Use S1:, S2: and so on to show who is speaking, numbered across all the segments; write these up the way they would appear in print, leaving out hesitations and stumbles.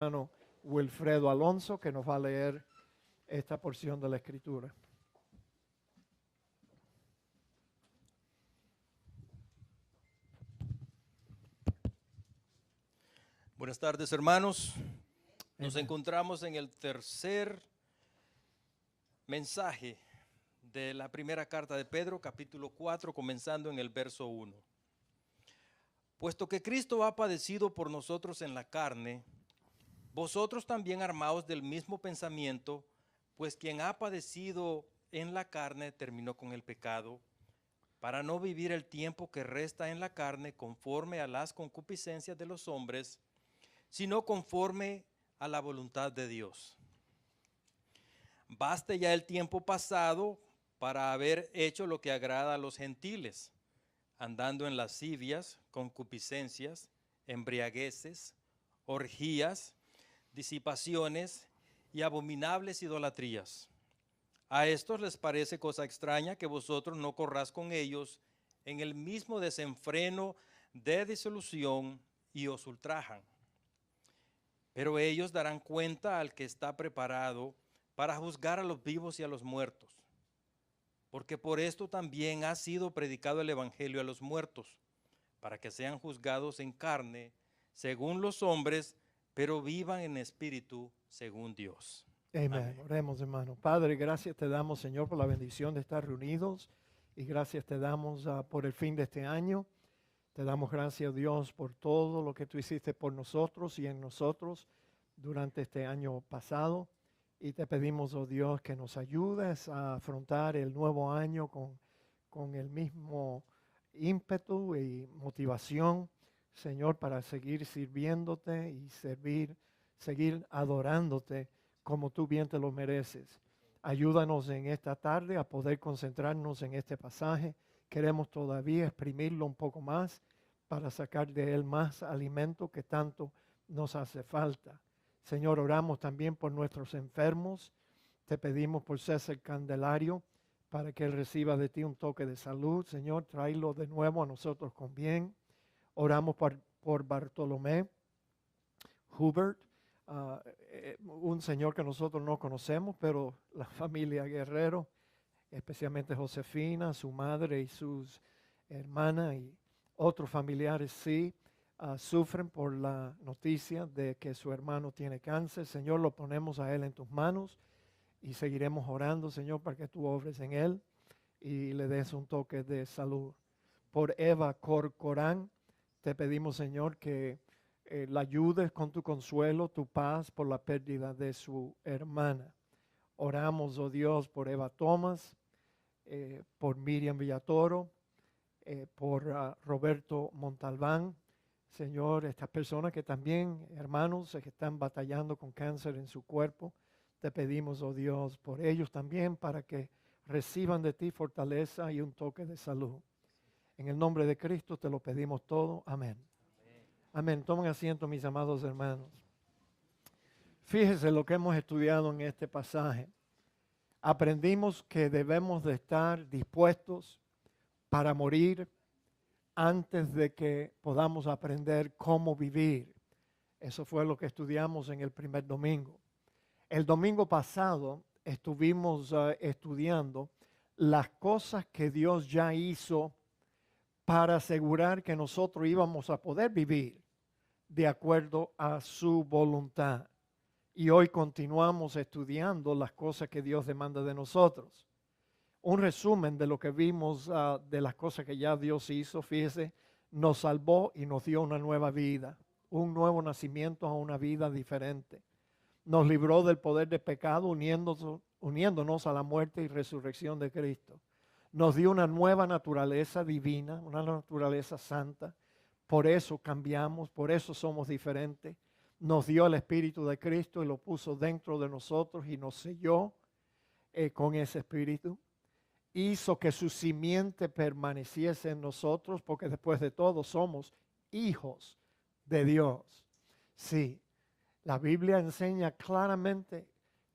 S1: hermano Wilfredo Alonso, que nos va a leer esta porción de la Escritura.
S2: Buenas tardes, hermanos. Nos
S1: Amén.
S2: encontramos en el tercer mensaje de la primera carta de Pedro, capítulo 4, comenzando en el verso 1. Puesto que Cristo ha padecido por nosotros en la carne, vosotros también armaos del mismo pensamiento, pues quien ha padecido en la carne terminó con el pecado, para no vivir el tiempo que resta en la carne conforme a las concupiscencias de los hombres, sino conforme a la voluntad de Dios. Baste ya el tiempo pasado para haber hecho lo que agrada a los gentiles, andando en lascivias, concupiscencias, embriagueces, orgías, disipaciones y abominables idolatrías. A estos les parece cosa extraña que vosotros no corráis con ellos en el mismo desenfreno de disolución y os ultrajan. Pero ellos darán cuenta al que está preparado para juzgar a los vivos y a los muertos. Porque por esto también ha sido predicado el evangelio a los muertos, para que sean juzgados en carne, según los hombres, pero vivan en espíritu, según Dios.
S1: Amén.
S2: Amén.
S1: Oremos, hermano. Padre, gracias te damos, Señor, por la bendición de estar reunidos y gracias te damos por el fin de este año. Te damos gracias, Dios, por todo lo que tú hiciste por nosotros y en nosotros durante este año pasado. Y te pedimos, oh Dios, que nos ayudes a afrontar el nuevo año con el mismo ímpetu y motivación, Señor, para seguir sirviéndote y seguir adorándote como tú bien te lo mereces. Ayúdanos en esta tarde a poder concentrarnos en este pasaje. Queremos todavía exprimirlo un poco más para sacar de él más alimento que tanto nos hace falta. Señor, oramos también por nuestros enfermos. Te pedimos por César Candelario para que él reciba de ti un toque de salud. Señor, tráelo de nuevo a nosotros con bien. Oramos por Bartolomé Hubert, un señor que nosotros no conocemos, pero la familia Guerrero, especialmente Josefina, su madre y sus hermanas y otros familiares sí, sufren por la noticia de que su hermano tiene cáncer. Señor, lo ponemos a él en tus manos y seguiremos orando, Señor, para que tú obres en él y le des un toque de salud. Por Eva Corcorán, te pedimos, Señor, que la ayudes con tu consuelo, tu paz por la pérdida de su hermana. Oramos, oh Dios, por Eva Thomas, por Miriam Villatoro, por Roberto Montalbán. Señor, estas personas que también, hermanos, que están batallando con cáncer en su cuerpo, te pedimos, oh Dios, por ellos también, para que reciban de ti fortaleza y un toque de salud. En el nombre de Cristo te lo pedimos todo. Amén. Amén. Tomen asiento, mis amados hermanos. Fíjese lo que hemos estudiado en este pasaje. Aprendimos que debemos de estar dispuestos para morir antes de que podamos aprender cómo vivir. Eso fue lo que estudiamos en el primer domingo. El domingo pasado estuvimos estudiando las cosas que Dios ya hizo para asegurar que nosotros íbamos a poder vivir de acuerdo a su voluntad. Y hoy continuamos estudiando las cosas que Dios demanda de nosotros. Un resumen de lo que vimos de las cosas que ya Dios hizo, fíjese, nos salvó y nos dio una nueva vida, un nuevo nacimiento a una vida diferente. Nos libró del poder del pecado uniéndonos a la muerte y resurrección de Cristo. Nos dio una nueva naturaleza divina, una naturaleza santa. Por eso cambiamos, por eso somos diferentes. Nos dio el Espíritu de Cristo y lo puso dentro de nosotros y nos selló con ese Espíritu. Hizo que su simiente permaneciese en nosotros, porque después de todo somos hijos de Dios. Sí, la Biblia enseña claramente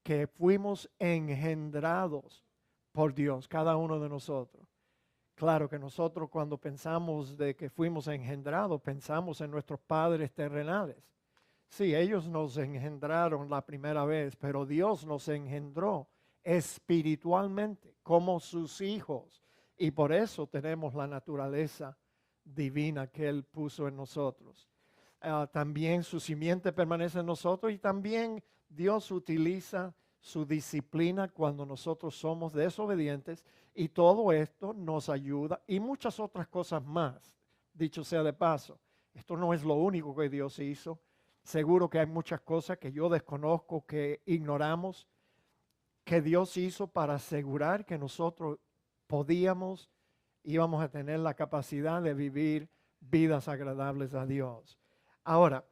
S1: que fuimos engendrados por Dios, cada uno de nosotros. Claro que nosotros cuando pensamos de que fuimos engendrados, pensamos en nuestros padres terrenales. Sí, ellos nos engendraron la primera vez, pero Dios nos engendró espiritualmente como sus hijos. Y por eso tenemos la naturaleza divina que Él puso en nosotros. También su simiente permanece en nosotros y también Dios utiliza su disciplina cuando nosotros somos desobedientes y todo esto nos ayuda y muchas otras cosas más. Dicho sea de paso, esto no es lo único que Dios hizo. Seguro que hay muchas cosas que yo desconozco, que ignoramos, que Dios hizo para asegurar que nosotros íbamos a tener la capacidad de vivir vidas agradables a Dios. Ahora,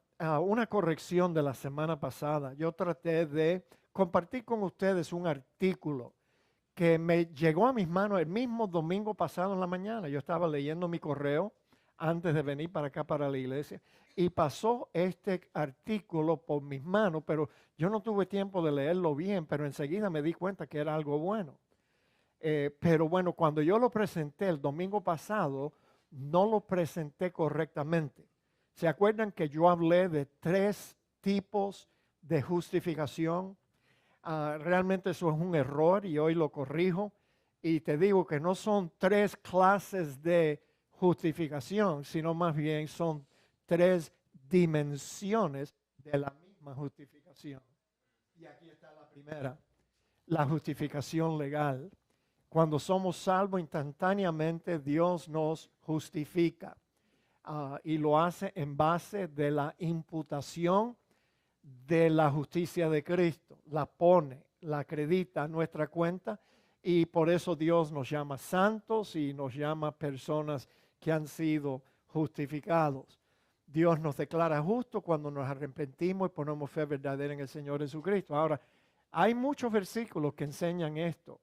S1: una corrección de la semana pasada. Yo traté de compartir con ustedes un artículo que me llegó a mis manos el mismo domingo pasado en la mañana. Yo estaba leyendo mi correo antes de venir para acá, para la iglesia, y pasó este artículo por mis manos, pero yo no tuve tiempo de leerlo bien, pero enseguida me di cuenta que era algo bueno. Pero bueno, cuando yo lo presenté el domingo pasado, no lo presenté correctamente. ¿Se acuerdan que yo hablé de 3 tipos de justificación? Realmente eso es un error y hoy lo corrijo. Y te digo que no son 3 clases de justificación, sino más bien son 3 dimensiones de la misma justificación. Y aquí está la primera, la justificación legal. Cuando somos salvos instantáneamente, Dios nos justifica y lo hace en base de la imputación de la justicia de Cristo. La pone, la acredita a nuestra cuenta y por eso Dios nos llama santos y nos llama personas que han sido justificados. Dios nos declara justos cuando nos arrepentimos y ponemos fe verdadera en el Señor Jesucristo. Ahora, hay muchos versículos que enseñan esto.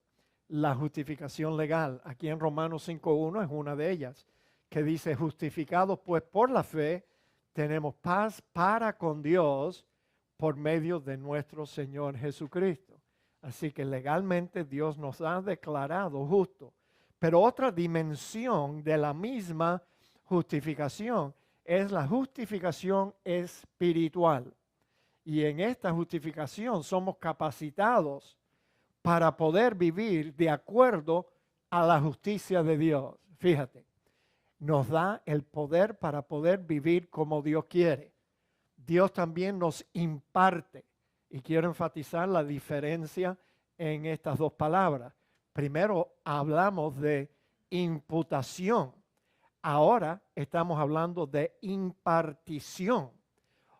S1: La justificación legal, aquí en Romanos 5.1 es una de ellas, que dice, justificados pues por la fe, tenemos paz para con Dios por medio de nuestro Señor Jesucristo. Así que legalmente Dios nos ha declarado justos. Pero otra dimensión de la misma justificación es la justificación espiritual. Y en esta justificación somos capacitados para poder vivir de acuerdo a la justicia de Dios. Fíjate, nos da el poder para poder vivir como Dios quiere. Dios también nos imparte, y quiero enfatizar la diferencia en estas 2 palabras. Primero hablamos de imputación, ahora estamos hablando de impartición.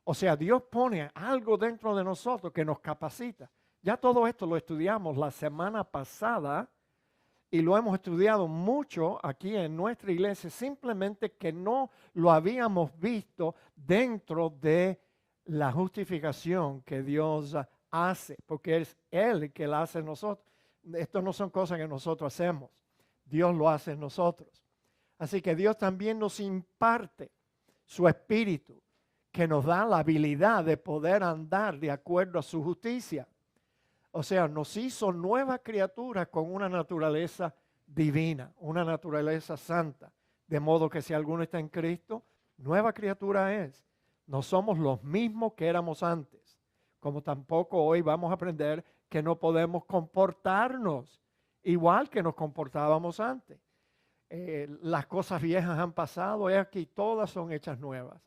S1: O sea, Dios pone algo dentro de nosotros que nos capacita. Ya todo esto lo estudiamos la semana pasada y lo hemos estudiado mucho aquí en nuestra iglesia, simplemente que no lo habíamos visto dentro de la justificación que Dios hace, porque es Él el que la hace en nosotros. Esto no son cosas que nosotros hacemos, Dios lo hace en nosotros. Así que Dios también nos imparte su espíritu, que nos da la habilidad de poder andar de acuerdo a su justicia. O sea, nos hizo nuevas criaturas con una naturaleza divina, una naturaleza santa. De modo que si alguno está en Cristo, nueva criatura es. No somos los mismos que éramos antes. Como tampoco hoy vamos a aprender que no podemos comportarnos igual que nos comportábamos antes. Las cosas viejas han pasado, y aquí todas son hechas nuevas.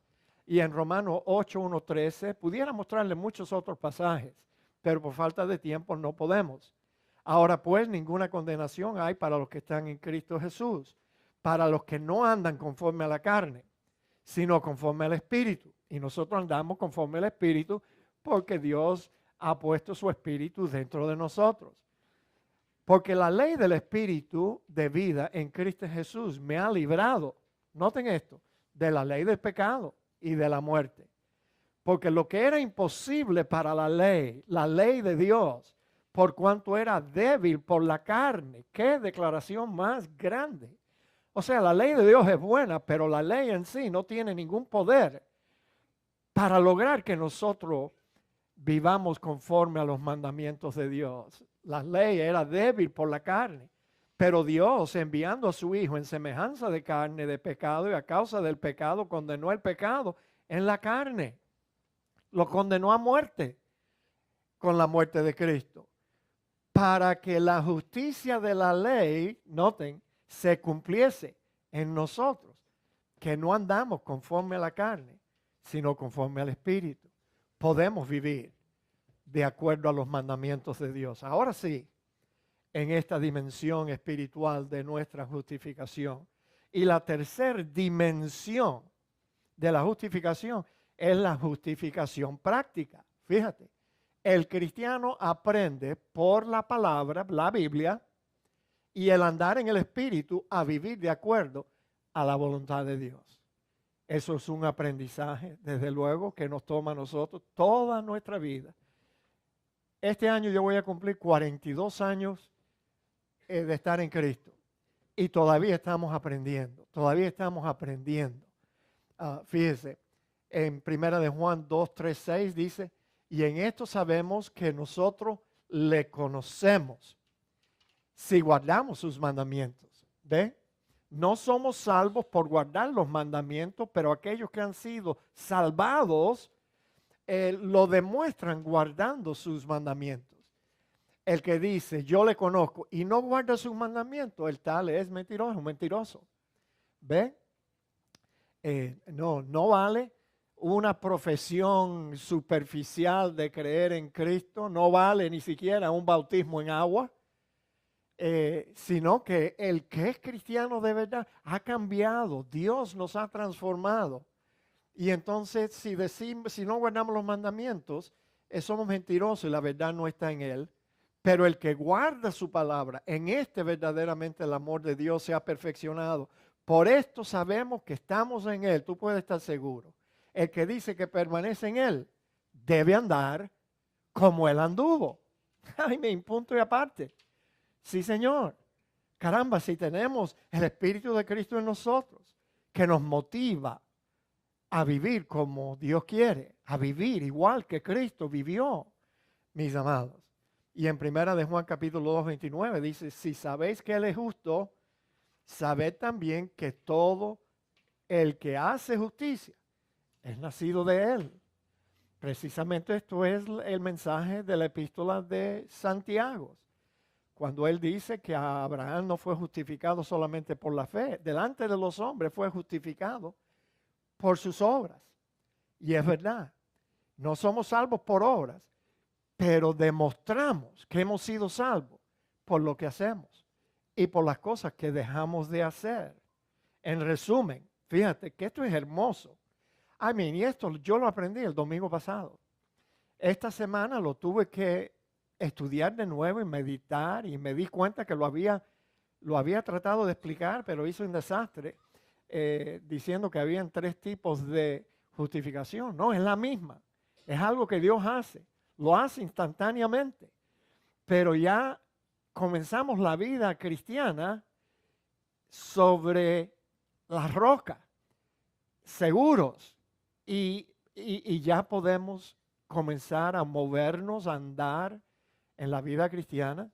S1: Y en Romanos 8:1-13 pudiera mostrarle muchos otros pasajes, pero por falta de tiempo no podemos. Ahora pues, ninguna condenación hay para los que están en Cristo Jesús, para los que no andan conforme a la carne, sino conforme al Espíritu. Y nosotros andamos conforme al Espíritu porque Dios ha puesto su Espíritu dentro de nosotros. Porque la ley del Espíritu de vida en Cristo Jesús me ha librado, noten esto, de la ley del pecado y de la muerte. Porque lo que era imposible para la ley de Dios, por cuanto era débil por la carne, qué declaración más grande. O sea, la ley de Dios es buena, pero la ley en sí no tiene ningún poder para lograr que nosotros vivamos conforme a los mandamientos de Dios. La ley era débil por la carne, pero Dios, enviando a su Hijo en semejanza de carne, de pecado, y a causa del pecado condenó el pecado en la carne. lo condenó a muerte con la muerte de Cristo, para que la justicia de la ley, noten, se cumpliese en nosotros, que no andamos conforme a la carne, sino conforme al Espíritu. Podemos vivir de acuerdo a los mandamientos de Dios. Ahora sí, en esta dimensión espiritual de nuestra justificación. Y la tercera dimensión de la justificación es la justificación práctica. Fíjate, el cristiano aprende por la palabra, la Biblia, y el andar en el Espíritu a vivir de acuerdo a la voluntad de Dios. Eso es un aprendizaje, desde luego, que nos toma a nosotros toda nuestra vida. Este año yo voy a cumplir 42 años de estar en Cristo. Y todavía estamos aprendiendo, fíjese, en 1 de Juan 2, 3, 6 dice, y en esto sabemos que nosotros le conocemos si guardamos sus mandamientos. ¿Ve? No somos salvos por guardar los mandamientos, pero aquellos que han sido salvados lo demuestran guardando sus mandamientos. El que dice, yo le conozco y no guarda sus mandamientos, el tal es mentiroso, mentiroso. ¿Ve? No vale una profesión superficial de creer en Cristo, no vale ni siquiera un bautismo en agua, sino que el que es cristiano de verdad ha cambiado, Dios nos ha transformado. Y entonces si no guardamos los mandamientos, somos mentirosos y la verdad no está en él. Pero el que guarda su palabra, en este verdaderamente el amor de Dios se ha perfeccionado. Por esto sabemos que estamos en Él. Tú puedes estar seguro. El que dice que permanece en Él debe andar como Él anduvo. Ay, mi punto y aparte. Sí, Señor. Caramba, si tenemos el Espíritu de Cristo en nosotros, que nos motiva a vivir como Dios quiere, a vivir igual que Cristo vivió, mis amados. Y en 1 de Juan capítulo 2, 29 dice, si sabéis que Él es justo, sabed también que todo el que hace justicia es nacido de Él. Precisamente esto es el mensaje de la epístola de Santiago. Cuando él dice que Abraham no fue justificado solamente por la fe, delante de los hombres fue justificado por sus obras. Y es verdad, no somos salvos por obras, pero demostramos que hemos sido salvos por lo que hacemos y por las cosas que dejamos de hacer. En resumen, fíjate que esto es hermoso. Y esto yo lo aprendí el domingo pasado. Esta semana lo tuve que estudiar de nuevo y meditar y me di cuenta que lo había tratado de explicar, pero hice un desastre diciendo que habían 3 tipos de justificación. No, es la misma. Es algo que Dios hace. Lo hace instantáneamente. Pero ya comenzamos la vida cristiana sobre la roca, seguros. Y ya podemos comenzar a movernos, a andar en la vida cristiana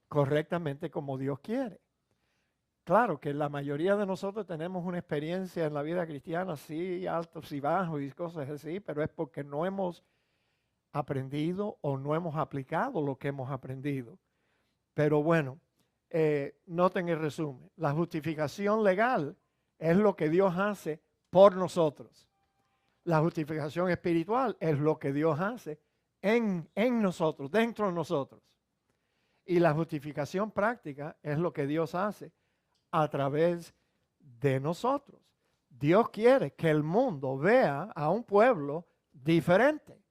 S1: correctamente como Dios quiere. Claro que la mayoría de nosotros tenemos una experiencia en la vida cristiana, sí, altos y bajos y cosas así, pero es porque no hemos aprendido o no hemos aplicado lo que hemos aprendido. Pero bueno, noten el resumen. La justificación legal es lo que Dios hace por nosotros. La justificación espiritual es lo que Dios hace en nosotros, dentro de nosotros. Y la justificación práctica es lo que Dios hace a través de nosotros. Dios quiere que el mundo vea a un pueblo diferente.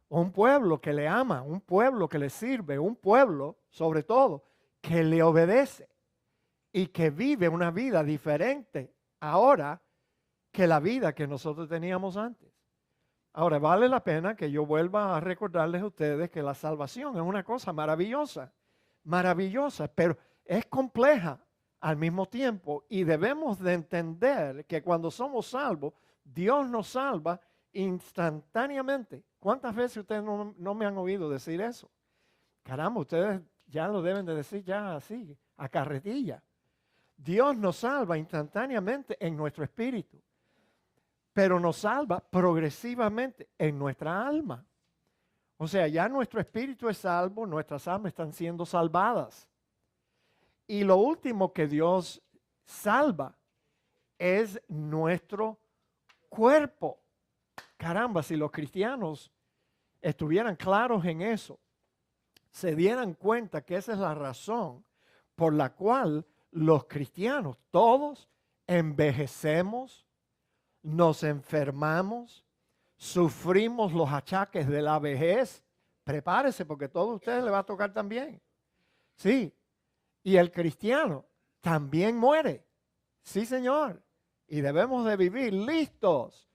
S1: Un pueblo que le ama, un pueblo que le sirve, un pueblo, sobre todo, que le obedece y que vive una vida diferente ahora que la vida que nosotros teníamos antes. Ahora, vale la pena que yo vuelva a recordarles a ustedes que la salvación es una cosa maravillosa, maravillosa, pero es compleja al mismo tiempo y debemos de entender que cuando somos salvos, Dios nos salva instantáneamente. ¿Cuántas veces ustedes no me han oído decir eso? Caramba, ustedes ya lo deben de decir ya así, a carretilla. Dios nos salva instantáneamente en nuestro espíritu. pero nos salva progresivamente en nuestra alma. O sea, ya nuestro espíritu es salvo, nuestras almas están siendo salvadas. Y lo último que Dios salva es nuestro cuerpo. Caramba, si los cristianos estuvieran claros en eso, se dieran cuenta que esa es la razón por la cual los cristianos todos envejecemos, nos enfermamos, sufrimos los achaques de la vejez. Prepárese porque a todos ustedes les va a tocar también. Sí, y el cristiano también muere. Sí, Señor. Y debemos de vivir listos,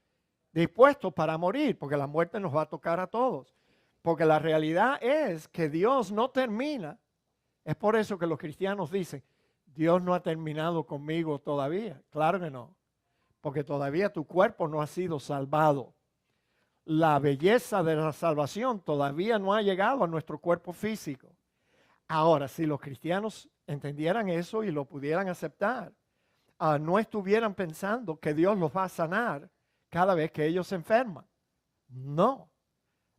S1: dispuestos para morir, porque la muerte nos va a tocar a todos. Porque la realidad es que Dios no termina. Es por eso que los cristianos dicen, Dios no ha terminado conmigo todavía. Claro que no, porque todavía tu cuerpo no ha sido salvado. La belleza de la salvación todavía no ha llegado a nuestro cuerpo físico. Ahora, si los cristianos entendieran eso y lo pudieran aceptar, no estuvieran pensando que Dios los va a sanar cada vez que ellos se enferman. No.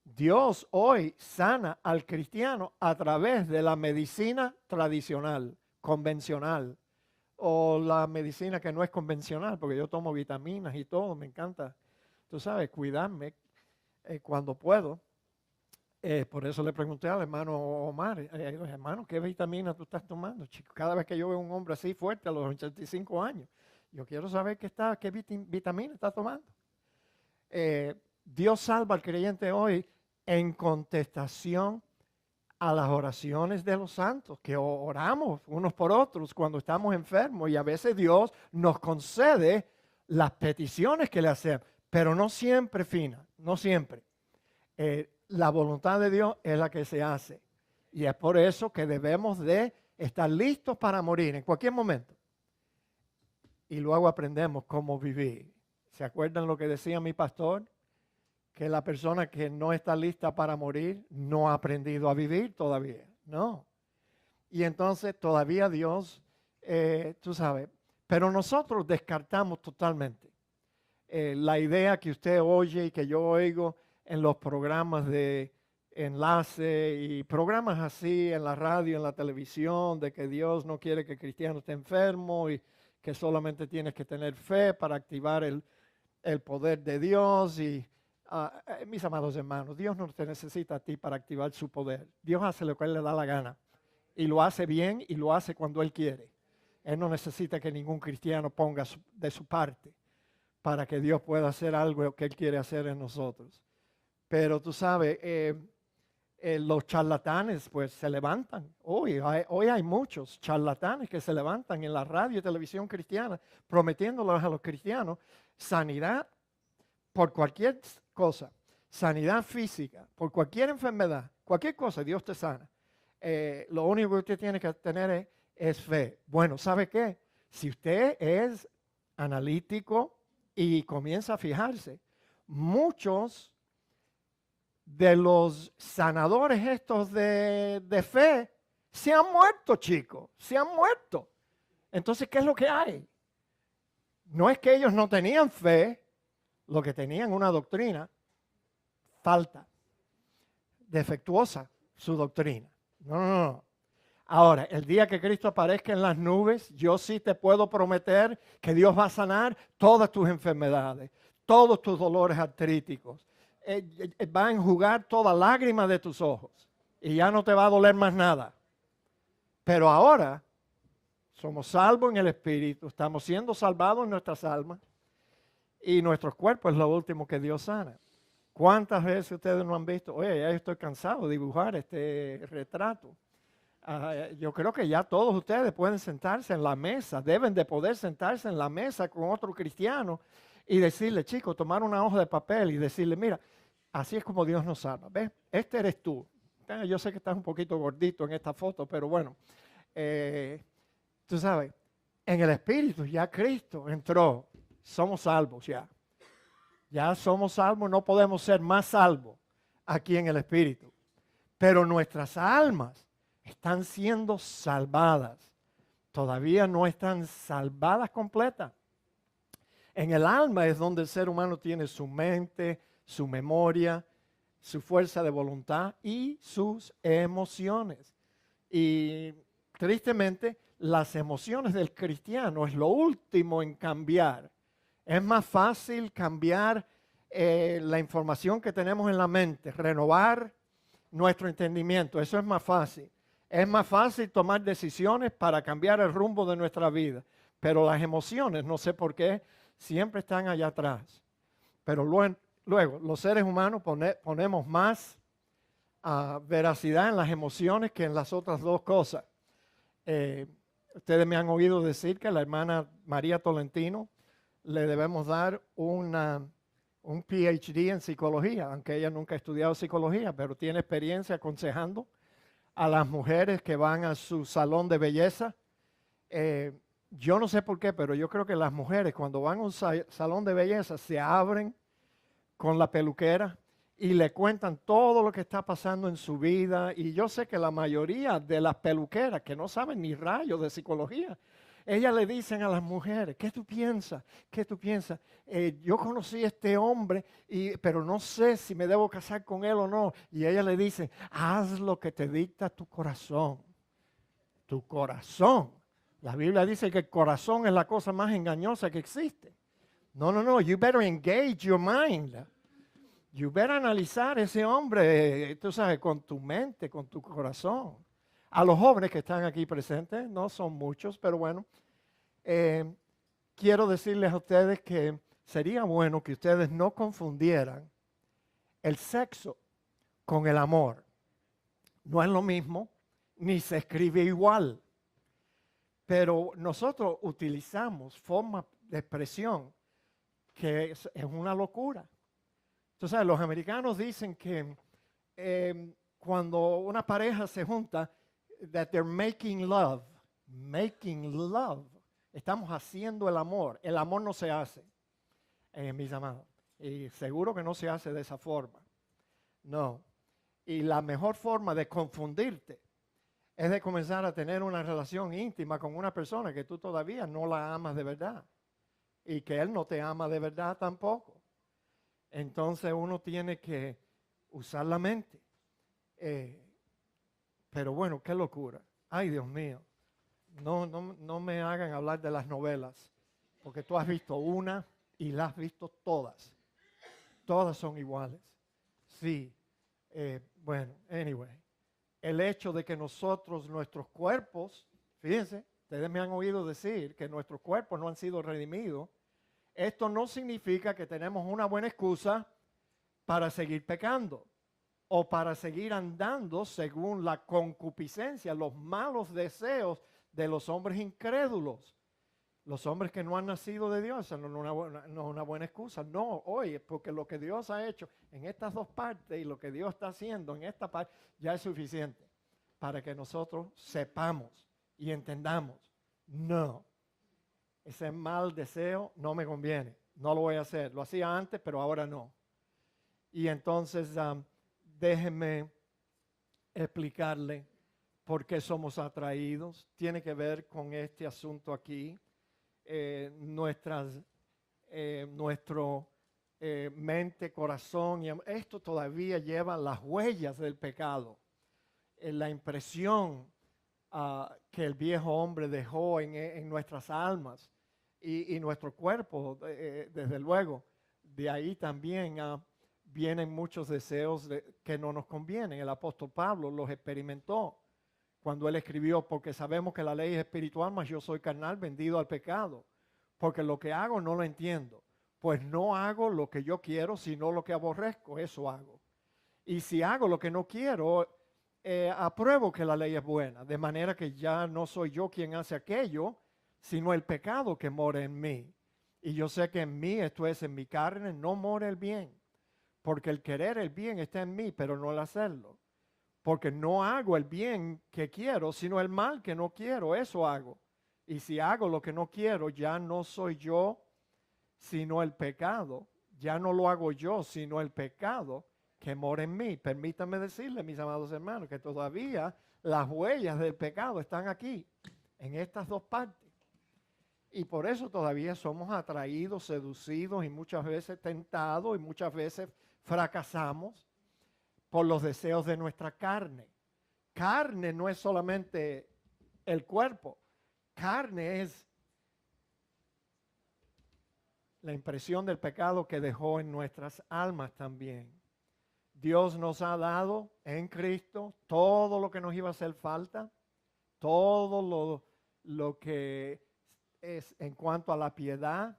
S1: Dios hoy sana al cristiano a través de la medicina tradicional, convencional, o la medicina que no es convencional, porque yo tomo vitaminas y todo, me encanta, tú sabes, cuidarme cuando puedo. Por eso le pregunté al hermano Omar, hermano, ¿qué vitamina tú estás tomando, chico? Cada vez que yo veo a un hombre así fuerte a los 85 años, yo quiero saber qué vitamina está tomando. Dios salva al creyente hoy en contestación a las oraciones de los santos, que oramos unos por otros cuando estamos enfermos, y a veces Dios nos concede las peticiones que le hacemos, pero no siempre, Fina, no siempre. La voluntad de Dios es la que se hace, y es por eso que debemos de estar listos para morir en cualquier momento, y luego aprendemos cómo vivir. ¿Se acuerdan lo que decía mi pastor? Que la persona que no está lista para morir no ha aprendido a vivir todavía, no. Y entonces todavía Dios, tú sabes, pero nosotros descartamos totalmente la idea que usted oye y que yo oigo en los programas de enlace y programas así en la radio, en la televisión, de que Dios no quiere que el cristiano esté enfermo y que solamente tienes que tener fe para activar el poder de Dios. Y mis amados hermanos, Dios no te necesita a ti para activar su poder. Dios hace lo que Él le da la gana y lo hace bien y lo hace cuando Él quiere. Él no necesita que ningún cristiano ponga de su parte para que Dios pueda hacer algo que Él quiere hacer en nosotros. Pero tú sabes, los charlatanes pues se levantan. Hoy hay muchos charlatanes que se levantan en la radio y televisión cristiana prometiéndoles a los cristianos sanidad por cualquier cosa, sanidad física, por cualquier enfermedad, cualquier cosa, Dios te sana. Lo único que usted tiene que tener es fe. Bueno, ¿sabe qué? Si usted es analítico y comienza a fijarse, muchos de los sanadores estos de fe se han muerto, chicos, se han muerto. Entonces, ¿qué es lo que hay? No es que ellos no tenían fe, lo que tenían una doctrina falta, defectuosa su doctrina. No. Ahora, el día que Cristo aparezca en las nubes, yo sí te puedo prometer que Dios va a sanar todas tus enfermedades, todos tus dolores artríticos. Va a enjugar toda lágrima de tus ojos y ya no te va a doler más nada. Pero ahora somos salvos en el Espíritu, estamos siendo salvados en nuestras almas y nuestros cuerpos es lo último que Dios sana. ¿Cuántas veces ustedes no han visto? Oye, ya estoy cansado de dibujar este retrato. Yo creo que ya todos ustedes pueden sentarse en la mesa, deben de poder sentarse en la mesa con otro cristiano y decirle, chicos, tomar una hoja de papel y decirle, mira, así es como Dios nos salva. ¿Ves? Este eres tú. Yo sé que estás un poquito gordito en esta foto, pero bueno, tú sabes, en el Espíritu ya Cristo entró, somos salvos ya. Ya somos salvos, no podemos ser más salvos aquí en el Espíritu. Pero nuestras almas están siendo salvadas. Todavía no están salvadas completas. En el alma es donde el ser humano tiene su mente, su memoria, su fuerza de voluntad y sus emociones. Y tristemente, las emociones del cristiano es lo último en cambiar. Es más fácil cambiar la información que tenemos en la mente, renovar nuestro entendimiento. Eso es más fácil. Es más fácil tomar decisiones para cambiar el rumbo de nuestra vida. Pero las emociones, no sé por qué, siempre están allá atrás. Pero luego los seres humanos ponemos más veracidad en las emociones que en las otras dos cosas. Ustedes me han oído decir que a la hermana María Tolentino le debemos dar un PhD en psicología, aunque ella nunca ha estudiado psicología, pero tiene experiencia aconsejando a las mujeres que van a su salón de belleza. Yo no sé por qué, pero yo creo que las mujeres cuando van a un salón de belleza se abren con la peluquera y le cuentan todo lo que está pasando en su vida. Y yo sé que la mayoría de las peluqueras que no saben ni rayos de psicología, ellas le dicen a las mujeres, ¿qué tú piensas? ¿Qué tú piensas? Yo conocí a este hombre, pero no sé si me debo casar con él o no. Y ellas le dicen, haz lo que te dicta tu corazón. Tu corazón. La Biblia dice que el corazón es la cosa más engañosa que existe. No. You better engage your mind. You better analizar ese hombre, tú sabes, con tu mente, con tu corazón. A los jóvenes que están aquí presentes, no son muchos, pero bueno, quiero decirles a ustedes que sería bueno que ustedes no confundieran el sexo con el amor. No es lo mismo, ni se escribe igual. Pero nosotros utilizamos formas de expresión que es una locura. Entonces, los americanos dicen que cuando una pareja se junta, that they're making love. Making love. Estamos haciendo el amor. El amor no se hace, mis amados. Y seguro que no se hace de esa forma. No. Y la mejor forma de confundirte es de comenzar a tener una relación íntima con una persona que tú todavía no la amas de verdad. Y que él no te ama de verdad tampoco. Entonces uno tiene que usar la mente. Pero bueno, qué locura. Ay, Dios mío. No me hagan hablar de las novelas. Porque tú has visto una y las has visto todas. Todas son iguales. Sí. Bueno, anyway. El hecho de que nosotros, nuestros cuerpos, fíjense, ustedes me han oído decir que nuestros cuerpos no han sido redimidos. Esto no significa que tenemos una buena excusa para seguir pecando o para seguir andando según la concupiscencia, los malos deseos de los hombres incrédulos. Los hombres que no han nacido de Dios, no es una buena excusa. No, oye, porque lo que Dios ha hecho en estas dos partes y lo que Dios está haciendo en esta parte ya es suficiente para que nosotros sepamos y entendamos. No, ese mal deseo no me conviene, no lo voy a hacer. Lo hacía antes, pero ahora no. Y entonces déjenme explicarle por qué somos atraídos. Tiene que ver con este asunto aquí. Nuestro mente, corazón, y esto todavía lleva las huellas del pecado, la impresión que el viejo hombre dejó en nuestras almas y nuestro cuerpo, desde luego. De ahí también vienen muchos deseos que no nos convienen. El apóstol Pablo los experimentó cuando él escribió, porque sabemos que la ley es espiritual, mas yo soy carnal, vendido al pecado. Porque lo que hago no lo entiendo. Pues no hago lo que yo quiero, sino lo que aborrezco, eso hago. Y si hago lo que no quiero, apruebo que la ley es buena. De manera que ya no soy yo quien hace aquello, sino el pecado que mora en mí. Y yo sé que en mí, esto es, en mi carne, no mora el bien. Porque el querer el bien está en mí, pero no el hacerlo. Porque no hago el bien que quiero, sino el mal que no quiero, eso hago. Y si hago lo que no quiero, ya no soy yo, sino el pecado. Ya no lo hago yo, sino el pecado que mora en mí. Permítanme decirles, mis amados hermanos, que todavía las huellas del pecado están aquí, en estas dos partes. Y por eso todavía somos atraídos, seducidos y muchas veces tentados y muchas veces fracasamos por los deseos de nuestra carne. Carne no es solamente el cuerpo, carne es la impresión del pecado que dejó en nuestras almas también. Dios nos ha dado en Cristo todo lo que nos iba a hacer falta, todo lo que es en cuanto a la piedad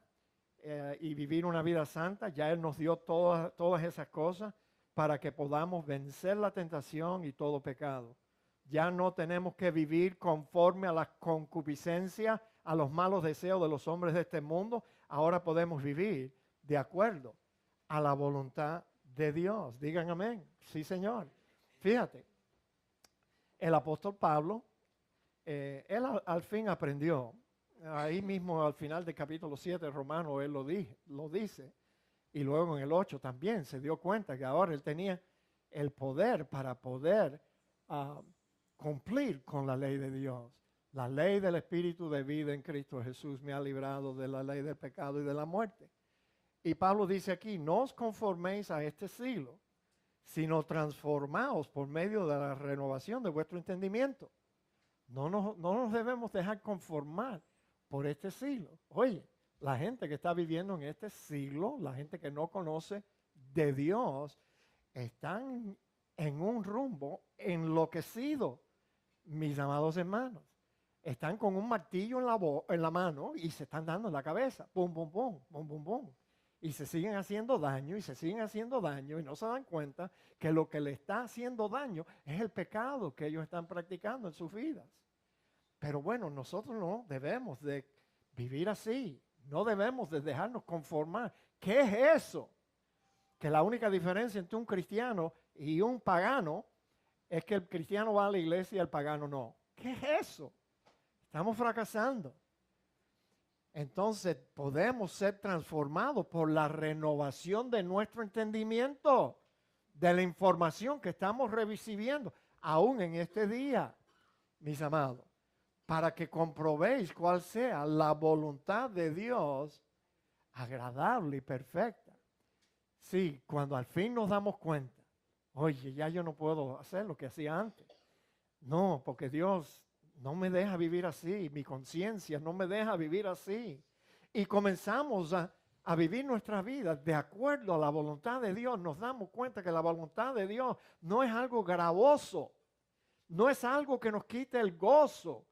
S1: y vivir una vida santa. Ya Él nos dio todas esas cosas para que podamos vencer la tentación y todo pecado. Ya no tenemos que vivir conforme a las concupiscencias, a los malos deseos de los hombres de este mundo. Ahora podemos vivir de acuerdo a la voluntad de Dios. Digan amén. Sí, Señor. Fíjate, el apóstol Pablo, él al fin aprendió. Ahí mismo al final del capítulo 7 de Romanos, él lo dice. Y luego en el 8 también se dio cuenta que ahora él tenía el poder para poder cumplir con la ley de Dios. La ley del Espíritu de vida en Cristo Jesús me ha librado de la ley del pecado y de la muerte. Y Pablo dice aquí, no os conforméis a este siglo, sino transformaos por medio de la renovación de vuestro entendimiento. No nos debemos dejar conformar por este siglo. Oye, la gente que está viviendo en este siglo, la gente que no conoce de Dios, están en un rumbo enloquecido, mis amados hermanos. Están con un martillo en la mano y se están dando en la cabeza. Pum, pum, pum, pum, pum, pum. Y se siguen haciendo daño y se siguen haciendo daño y no se dan cuenta que lo que le está haciendo daño es el pecado que ellos están practicando en sus vidas. Pero bueno, nosotros no debemos de vivir así. No debemos de dejarnos conformar. ¿Qué es eso? Que la única diferencia entre un cristiano y un pagano es que el cristiano va a la iglesia y el pagano no. ¿Qué es eso? Estamos fracasando. Entonces podemos ser transformados por la renovación de nuestro entendimiento, de la información que estamos recibiendo, aún en este día, mis amados, para que comprobéis cuál sea la voluntad de Dios agradable y perfecta. Sí, cuando al fin nos damos cuenta, oye, ya yo no puedo hacer lo que hacía antes. No, porque Dios no me deja vivir así, mi conciencia no me deja vivir así. Y comenzamos a vivir nuestra vida de acuerdo a la voluntad de Dios. Nos damos cuenta que la voluntad de Dios no es algo gravoso, no es algo que nos quite el gozo,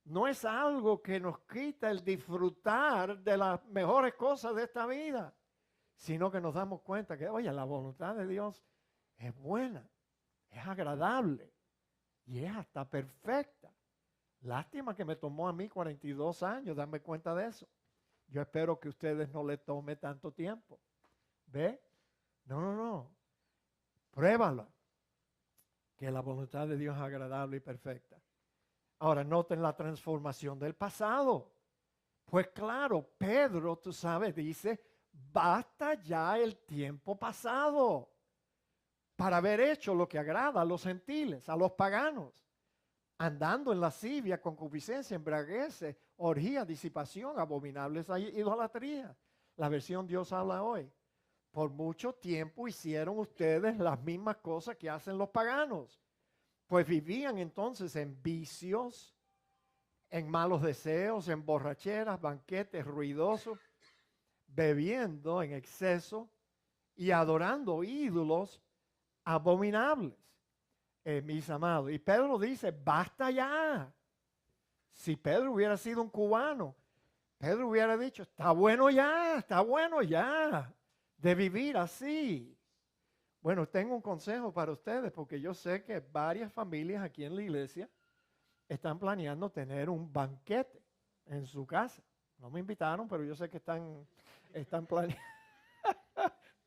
S1: no es algo que nos quita el disfrutar de las mejores cosas de esta vida, sino que nos damos cuenta que, oye, la voluntad de Dios es buena, es agradable y es hasta perfecta. Lástima que me tomó a mí 42 años darme cuenta de eso. Yo espero que a ustedes no les tome tanto tiempo. ¿Ve? No. Pruébalo. Que la voluntad de Dios es agradable y perfecta. Ahora, noten la transformación del pasado. Pues claro, Pedro, tú sabes, dice, basta ya el tiempo pasado para haber hecho lo que agrada a los gentiles, a los paganos, andando en lascivia, concupiscencia, embriaguez, orgía, disipación, abominables idolatría. La versión Dios habla hoy. Por mucho tiempo hicieron ustedes las mismas cosas que hacen los paganos, pues vivían entonces en vicios, en malos deseos, en borracheras, banquetes ruidosos, bebiendo en exceso y adorando ídolos abominables. Mis amados. Y Pedro dice, basta ya. Si Pedro hubiera sido un cubano, Pedro hubiera dicho, está bueno ya de vivir así. Bueno, tengo un consejo para ustedes, porque yo sé que varias familias aquí en la iglesia están planeando tener un banquete en su casa. No me invitaron, pero yo sé que están planeando.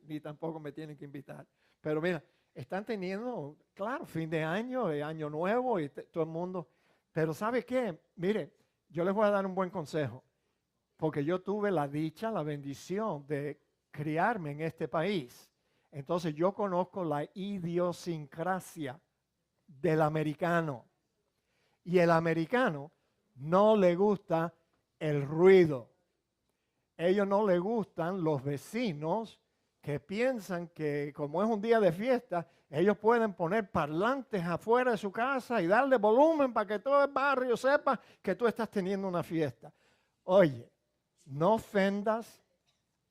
S1: Ni tampoco me tienen que invitar. Pero mira, están teniendo, claro, fin de año, año nuevo y todo el mundo. Pero ¿sabe qué? Mire, yo les voy a dar un buen consejo, porque yo tuve la dicha, la bendición de criarme en este país. Entonces yo conozco la idiosincrasia del americano. Y el americano no le gusta el ruido. Ellos no les gustan los vecinos que piensan que como es un día de fiesta, ellos pueden poner parlantes afuera de su casa y darle volumen para que todo el barrio sepa que tú estás teniendo una fiesta. Oye, no ofendas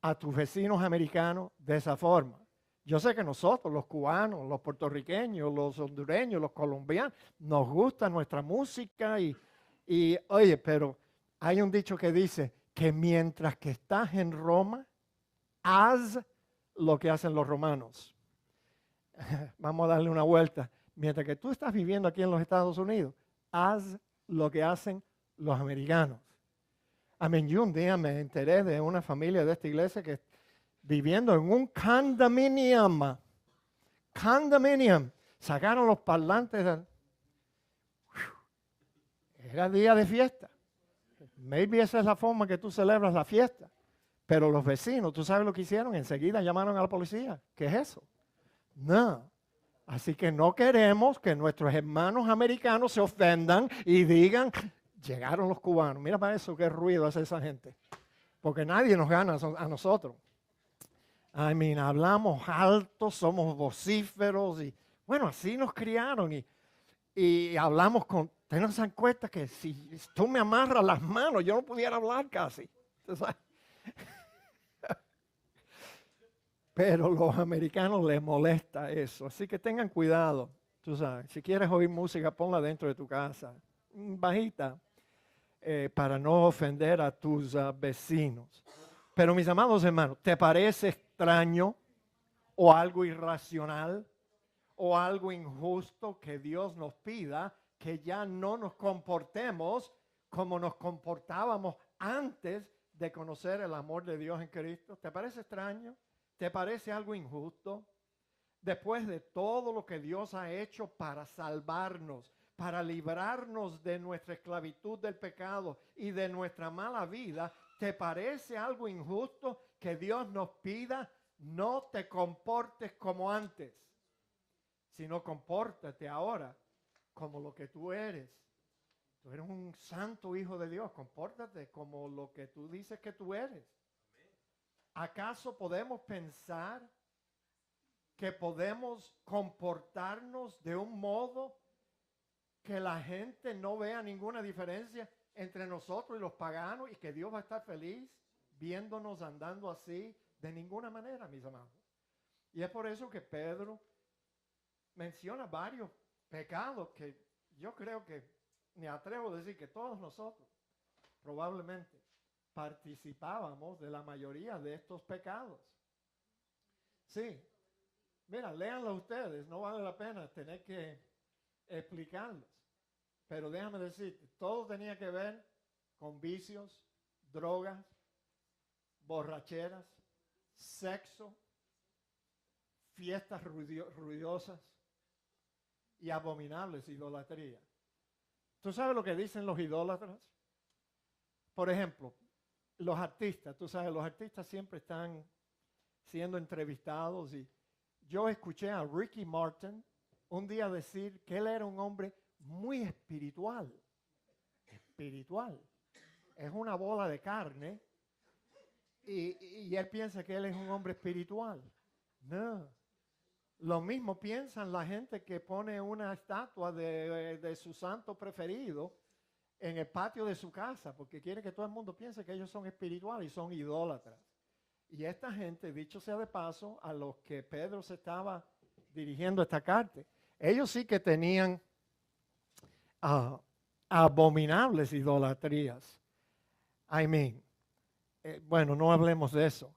S1: a tus vecinos americanos de esa forma. Yo sé que nosotros, los cubanos, los puertorriqueños, los hondureños, los colombianos, nos gusta nuestra música y oye, pero hay un dicho que dice que mientras que estás en Roma, haz lo que hacen los romanos. Vamos a darle una vuelta. Mientras que tú estás viviendo aquí en los Estados Unidos, haz lo que hacen los americanos. Yo un día me enteré de una familia de esta iglesia que viviendo en un condominium, sacaron los parlantes. Era día de fiesta. Maybe esa es la forma que tú celebras la fiesta. Pero los vecinos, ¿tú sabes lo que hicieron? Enseguida llamaron a la policía. ¿Qué es eso? No. Así que no queremos que nuestros hermanos americanos se ofendan y digan, llegaron los cubanos. Mira para eso qué ruido hace esa gente. Porque nadie nos gana a nosotros. Hablamos alto, somos vocíferos y bueno, así nos criaron y hablamos con, tenemos en cuenta que si tú me amarras las manos, yo no pudiera hablar casi. Pero los americanos les molesta eso, así que tengan cuidado. Tú sabes, si quieres oír música, ponla dentro de tu casa, bajita, para no ofender a tus vecinos. Pero mis amados hermanos, ¿te parece extraño o algo irracional o algo injusto que Dios nos pida que ya no nos comportemos como nos comportábamos antes de conocer el amor de Dios en Cristo? ¿Te parece extraño? ¿Te parece algo injusto? Después de todo lo que Dios ha hecho para salvarnos, para librarnos de nuestra esclavitud del pecado y de nuestra mala vida, ¿te parece algo injusto que Dios nos pida no te comportes como antes, sino compórtate ahora como lo que tú eres? Tú eres un santo hijo de Dios, compórtate como lo que tú dices que tú eres. ¿Acaso podemos pensar que podemos comportarnos de un modo que la gente no vea ninguna diferencia entre nosotros y los paganos y que Dios va a estar feliz viéndonos andando así? De ninguna manera, mis amados. Y es por eso que Pedro menciona varios pecados que yo creo que me atrevo a decir que todos nosotros probablemente participábamos de la mayoría de estos pecados. Sí, mira, léanlo ustedes, no vale la pena tener que explicarlos. Pero déjame decirte, todo tenía que ver con vicios, drogas, borracheras, sexo, fiestas ruidosas y abominables, idolatría. ¿Tú sabes lo que dicen los idólatras? Por ejemplo, los artistas, tú sabes, los artistas siempre están siendo entrevistados y yo escuché a Ricky Martin un día decir que él era un hombre muy espiritual. Espiritual. Es una bola de carne y él piensa que él es un hombre espiritual. No. Lo mismo piensan la gente que pone una estatua de su santo preferido en el patio de su casa, porque quiere que todo el mundo piense que ellos son espirituales y son idólatras. Y esta gente, dicho sea de paso, a los que Pedro se estaba dirigiendo esta carta, ellos sí que tenían abominables idolatrías. Bueno, no hablemos de eso.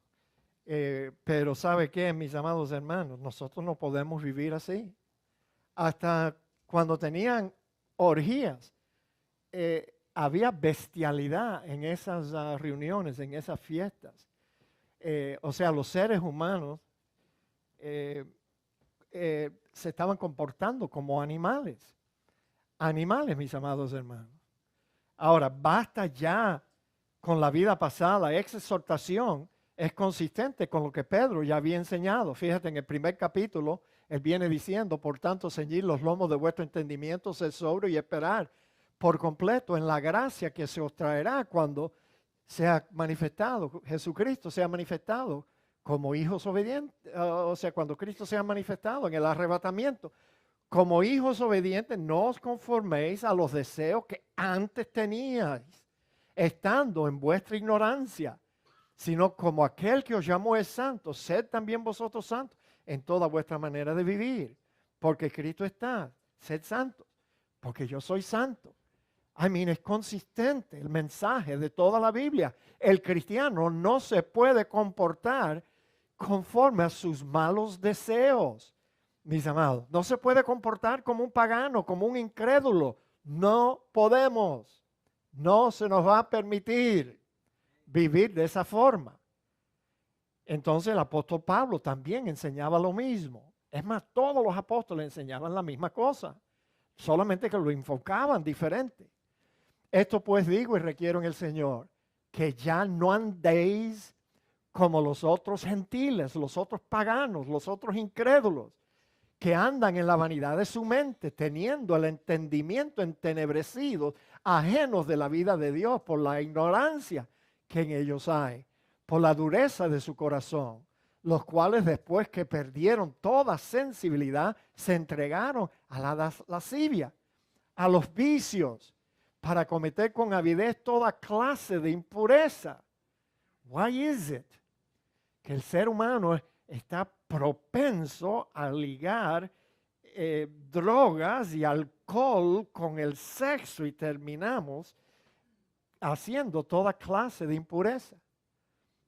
S1: Pero ¿sabe qué, mis amados hermanos? Nosotros no podemos vivir así. Hasta cuando tenían orgías, había bestialidad en esas reuniones, en esas fiestas. O sea, los seres humanos se estaban comportando como animales. Animales, mis amados hermanos. Ahora, basta ya con la vida pasada. Esa exhortación es consistente con lo que Pedro ya había enseñado. Fíjate, en el primer capítulo, él viene diciendo, por tanto, ceñid los lomos de vuestro entendimiento, ser sobrio y esperar por completo en la gracia que se os traerá cuando sea manifestado, Jesucristo sea manifestado como hijos obedientes, o sea, cuando Cristo sea manifestado en el arrebatamiento. Como hijos obedientes, no os conforméis a los deseos que antes teníais, estando en vuestra ignorancia, sino como aquel que os llamó es santo, sed también vosotros santos en toda vuestra manera de vivir, porque Cristo está, sed santos, porque yo soy santo. Es consistente el mensaje de toda la Biblia. El cristiano no se puede comportar conforme a sus malos deseos, mis amados. No se puede comportar como un pagano, como un incrédulo. No podemos. No se nos va a permitir vivir de esa forma. Entonces el apóstol Pablo también enseñaba lo mismo. Es más, todos los apóstoles enseñaban la misma cosa, solamente que lo enfocaban diferente. Esto pues digo y requiero en el Señor, que ya no andéis como los otros gentiles, los otros paganos, los otros incrédulos, que andan en la vanidad de su mente, teniendo el entendimiento entenebrecido, ajenos de la vida de Dios por la ignorancia que en ellos hay, por la dureza de su corazón, los cuales después que perdieron toda sensibilidad, se entregaron a la lascivia, a los vicios, para cometer con avidez toda clase de impureza. Why is it que el ser humano está propenso a ligar drogas y alcohol con el sexo y terminamos haciendo toda clase de impureza?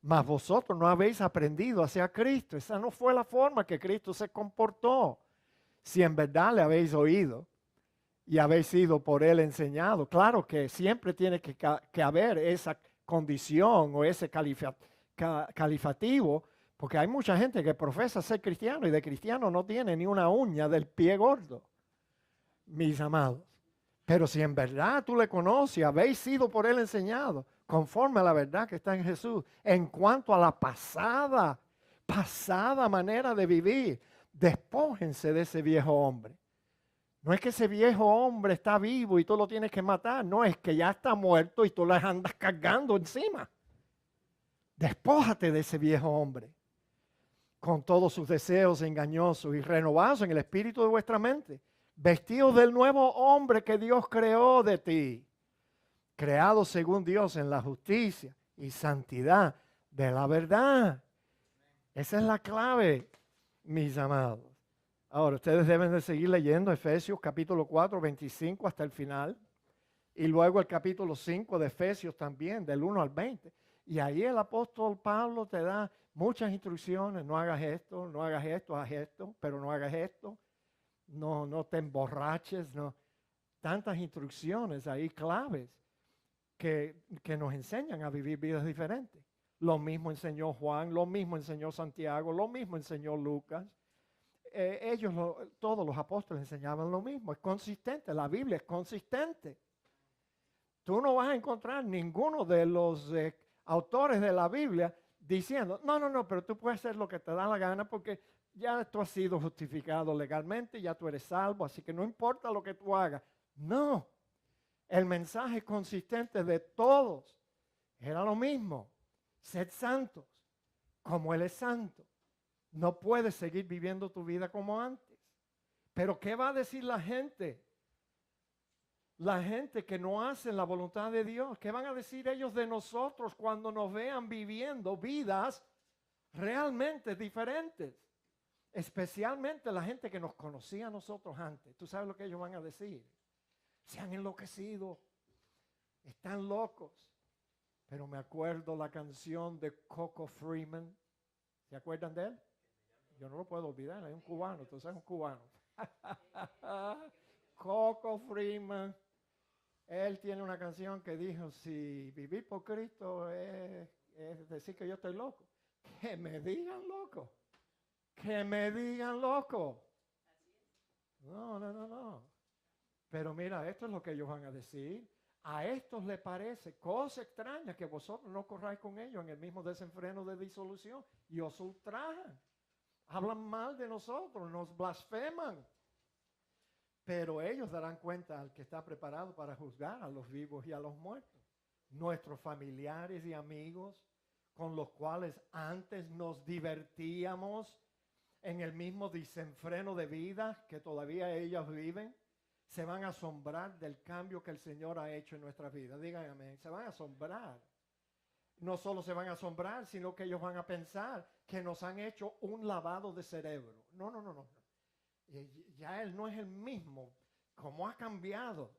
S1: Mas vosotros no habéis aprendido hacia Cristo. Esa no fue la forma que Cristo se comportó. Si en verdad le habéis oído y habéis sido por él enseñado. Claro que siempre tiene que haber esa condición o ese calificativo, porque hay mucha gente que profesa ser cristiano y de cristiano no tiene ni una uña del pie gordo, mis amados. Pero si en verdad tú le conoces, habéis sido por él enseñado, conforme a la verdad que está en Jesús, en cuanto a la pasada manera de vivir, despójense de ese viejo hombre. No es que ese viejo hombre está vivo y tú lo tienes que matar. No, es que ya está muerto y tú le andas cargando encima. Despójate de ese viejo hombre con todos sus deseos engañosos y renovados en el espíritu de vuestra mente. Vestidos del nuevo hombre que Dios creó de ti. Creado según Dios en la justicia y santidad de la verdad. Esa es la clave, mis amados. Ahora, ustedes deben de seguir leyendo Efesios capítulo 4, 25 hasta el final. Y luego el capítulo 5 de Efesios también, del 1 al 20. Y ahí el apóstol Pablo te da muchas instrucciones. No hagas esto, no hagas esto, haz esto, pero no hagas esto. No te emborraches, no. Tantas instrucciones ahí claves que nos enseñan a vivir vidas diferentes. Lo mismo enseñó Juan, lo mismo enseñó Santiago, lo mismo enseñó Lucas. Todos los apóstoles enseñaban lo mismo. Es consistente, la Biblia es consistente. Tú no vas a encontrar ninguno de los autores de la Biblia diciendo, no, pero tú puedes hacer lo que te da la gana porque ya tú has sido justificado legalmente, ya tú eres salvo, así que no importa lo que tú hagas. No, el mensaje consistente de todos era lo mismo. Sed santos, como Él es santo. No puedes seguir viviendo tu vida como antes. Pero ¿qué va a decir la gente? La gente que no hace la voluntad de Dios. ¿Qué van a decir ellos de nosotros cuando nos vean viviendo vidas realmente diferentes? Especialmente la gente que nos conocía a nosotros antes. ¿Tú sabes lo que ellos van a decir? Se han enloquecido. Están locos. Pero me acuerdo la canción de Coco Freeman. ¿Se acuerdan de él? Yo no lo puedo olvidar, es un cubano, tú sabes, un cubano. Coco Freeman, él tiene una canción que dijo, si vivir por Cristo es decir que yo estoy loco. Que me digan loco, que me digan loco. No. Pero mira, esto es lo que ellos van a decir. A estos les parece cosa extraña que vosotros no corráis con ellos en el mismo desenfreno de disolución y os ultrajan. Hablan mal de nosotros, nos blasfeman. pero ellos darán cuenta al que está preparado para juzgar a los vivos y a los muertos. Nuestros familiares y amigos con los cuales antes nos divertíamos en el mismo desenfreno de vida que todavía ellos viven, se van a asombrar del cambio que el Señor ha hecho en nuestra vida. Digan amén, se van a asombrar. No solo se van a asombrar, sino que ellos van a pensar que nos han hecho un lavado de cerebro. No, no, no, no. Ya Él no es el mismo. ¿Cómo ha cambiado?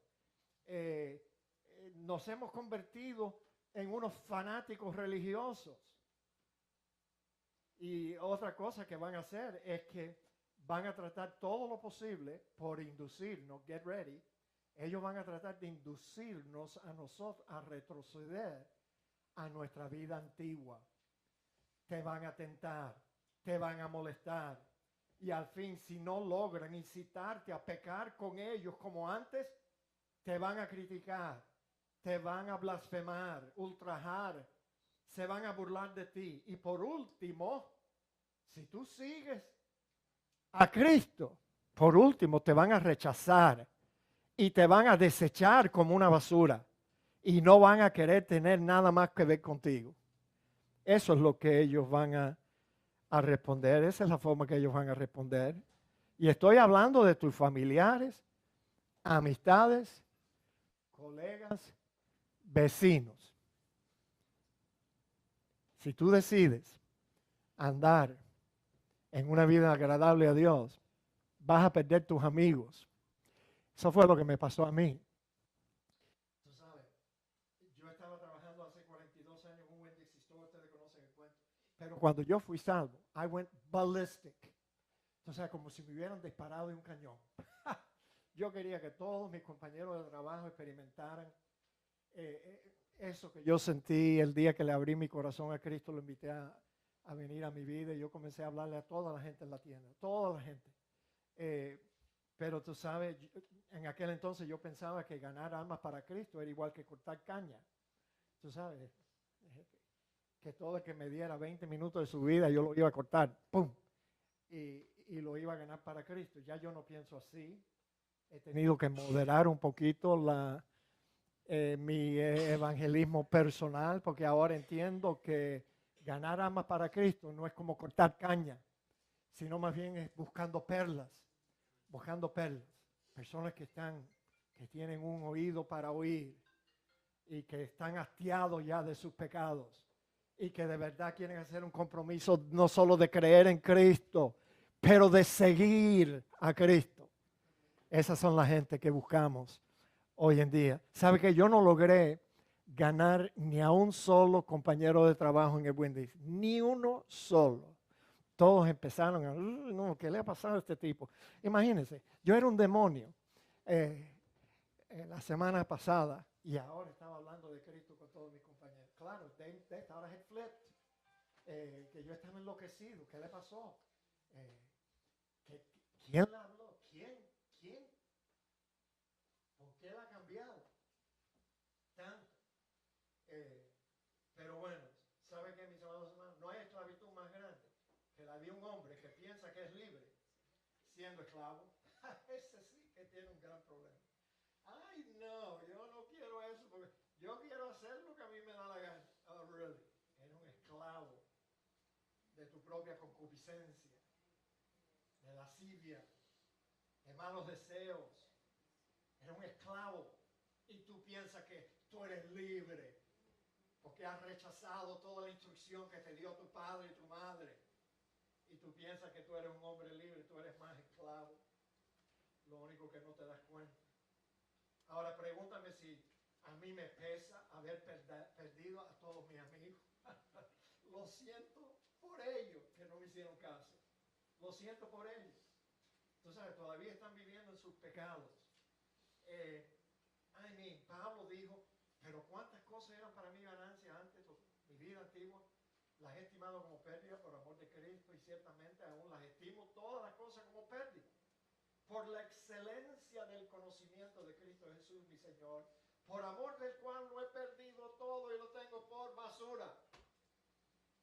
S1: Nos hemos convertido en unos fanáticos religiosos. Y otra cosa que van a hacer es que van a tratar todo lo posible por inducirnos, get ready, ellos van a tratar de inducirnos a nosotros a retroceder a nuestra vida antigua. Te van a tentar, te van a molestar. Y al fin, si no logran incitarte a pecar con ellos como antes, te van a criticar, te van a blasfemar, ultrajar, se van a burlar de ti. Y por último, si tú sigues a Cristo, por último te van a rechazar y te van a desechar como una basura y no van a querer tener nada más que ver contigo. Eso es lo que ellos van a responder, esa es la forma que ellos van a responder. Y estoy hablando de tus familiares, amistades, colegas, vecinos. Si tú decides andar en una vida agradable a Dios, vas a perder tus amigos. Eso fue lo que me pasó a mí. Tú sabes, yo estaba trabajando hace 42 años en un Wendy's Store, ustedes conocen el cuento. Pero cuando yo fui salvo, I went ballistic. O sea, como si me hubieran disparado de un cañón. Yo quería que todos mis compañeros de trabajo experimentaran eso que yo sentí el día que le abrí mi corazón a Cristo, lo invité a venir a mi vida y yo comencé a hablarle a toda la gente en la tienda, toda la gente. Pero tú sabes, en aquel entonces yo pensaba que ganar almas para Cristo era igual que cortar caña. Tú sabes, que todo el que me diera 20 minutos de su vida yo lo iba a cortar, ¡pum! Y lo iba a ganar para Cristo. Ya yo no pienso así. He tenido que moderar un poquito mi evangelismo personal porque ahora entiendo que ganar almas para Cristo no es como cortar caña, sino más bien es buscando perlas, personas que tienen un oído para oír y que están hastiados ya de sus pecados y que de verdad quieren hacer un compromiso no solo de creer en Cristo, pero de seguir a Cristo. Esas son la gente que buscamos hoy en día. ¿Sabe que yo no logré ganar ni a un solo compañero de trabajo en el Wendy's? Ni uno solo. Todos empezaron a, no, ¿qué le ha pasado a este tipo? Imagínense, yo era un demonio la semana pasada y ahora estaba hablando de Cristo con todos mis compañeros. Claro, they thought I had flipped, que yo estaba enloquecido. ¿Qué le pasó? ¿Quién le habló? ¿Quién? ¿Por qué la ha cambiado tanto? Pero bueno, ¿sabe qué, mis amados hermanos? No hay esclavitud más grande que la de un hombre que piensa que es libre siendo esclavo. Ese sí que tiene un gran problema. Ay, no, yo no quiero eso porque yo quiero hacer lo que a mí me da la gana. Oh, really? Eres un esclavo de tu propia concupiscencia, de lascivia, de malos deseos. Eres un esclavo y tú piensas que tú eres libre porque has rechazado toda la instrucción que te dio tu padre y tu madre. Y tú piensas que tú eres un hombre libre, tú eres más esclavo. Lo único que no te das cuenta. Ahora pregúntame si a mí me pesa haber perdido a todos mis amigos. Lo siento por ellos que no me hicieron caso. Lo siento por ellos. Tú sabes, todavía están viviendo en sus pecados. Pablo dijo, pero cuántas cosas eran para mí ganancia antes, mi vida antigua, las he estimado como pérdida por amor de Cristo y ciertamente aún las estimo todas las cosas como pérdida. Por la excelencia del conocimiento de Cristo Jesús, mi Señor, por amor del cual lo he perdido todo y lo tengo por basura.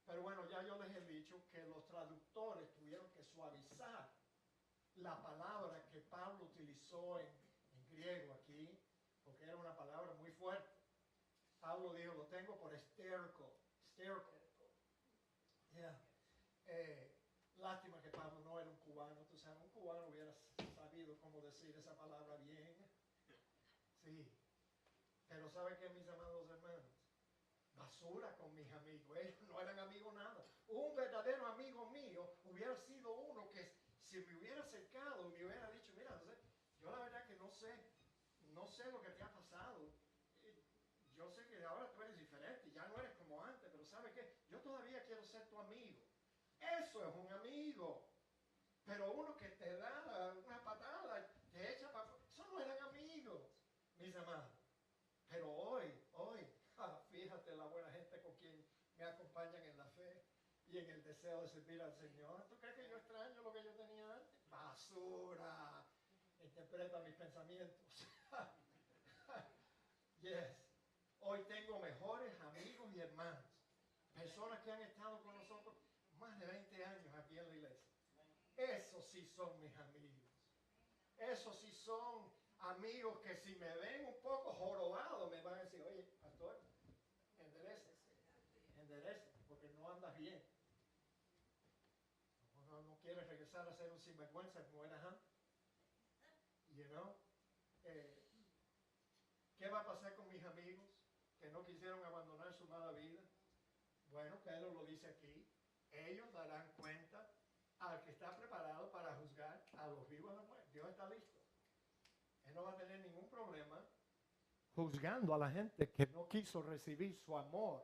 S1: Pero bueno, ya yo les he dicho que los traductores tuvieron que suavizar la palabra que Pablo utilizó en griego aquí, porque era una palabra muy fuerte. Pablo dijo, lo tengo por hysterical. Yeah. Lástima que Pablo no era un cubano. Tú sabes, un cubano hubiera sabido cómo decir esa palabra bien. Sí. Pero ¿saben qué, mis amados hermanos? Basura con mis amigos. Ellos no eran amigos nada. Un verdadero amigo mío hubiera sido uno que si me hubiera acercado, me hubiera dicho, mira, yo la verdad que no sé lo que te ha pasado. Yo sé que ahora tú eres diferente, ya no eres como antes, pero ¿sabes qué? Yo todavía quiero ser tu amigo. Eso es un amigo. Pero uno que te da una patada, te echa para afuera, eso no eran amigos, mis amados. Pero hoy, fíjate la buena gente con quien me acompañan en la fe y en el deseo de servir al Señor. ¿Tú crees que yo extraño lo que yo tenía antes? Basura. Interpreta mis pensamientos. Yes. Hoy tengo mejores amigos y hermanos. Personas que han estado con nosotros más de 20 años aquí en la iglesia. Esos sí son mis amigos. Esos sí son amigos que si me ven un poco jorobado me van a decir, oye, pastor, enderece, porque no andas bien. No quieres regresar a ser un sinvergüenza como eras antes. You know? ¿Qué va a pasar con mis amigos que no quisieron abandonar su mala vida? Bueno, Pedro lo dice aquí. Ellos darán cuenta al que está preparado para juzgar a los vivos y a los muertos. Dios está listo. Él no va a tener ningún problema juzgando a la gente que no quiso recibir su amor